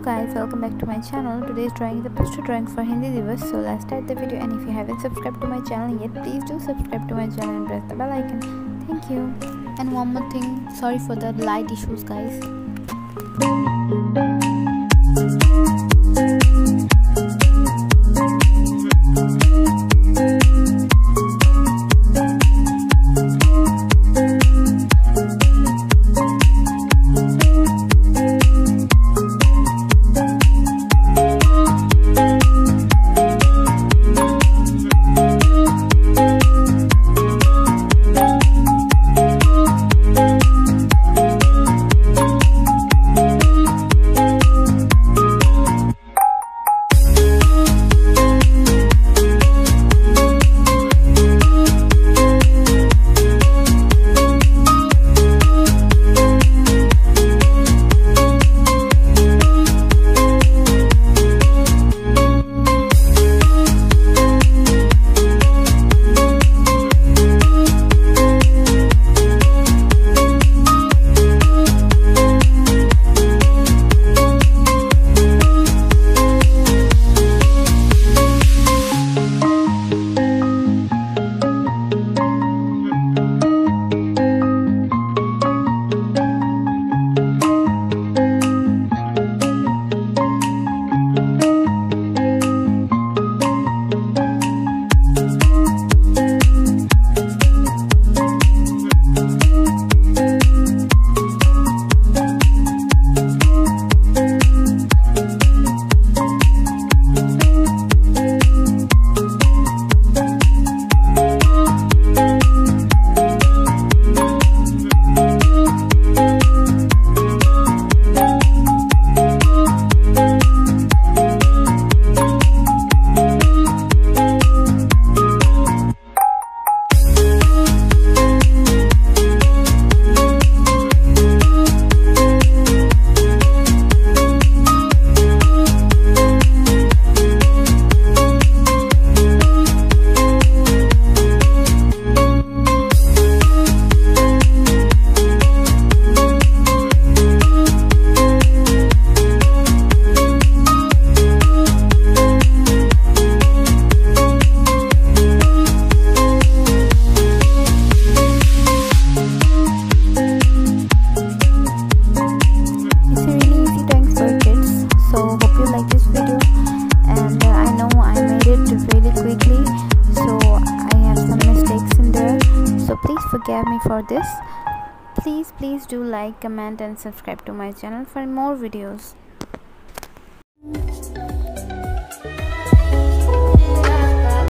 guys, welcome back to my channel. Today's drawing is a poster drawing for Hindi Diwas. So let's start the video, and if you haven't subscribed to my channel yet, please do subscribe to my channel and press the bell icon. Thank you. And one more thing, sorry for the light issues guys. Please forgive me for this. Please do like, comment and subscribe to my channel for more videos.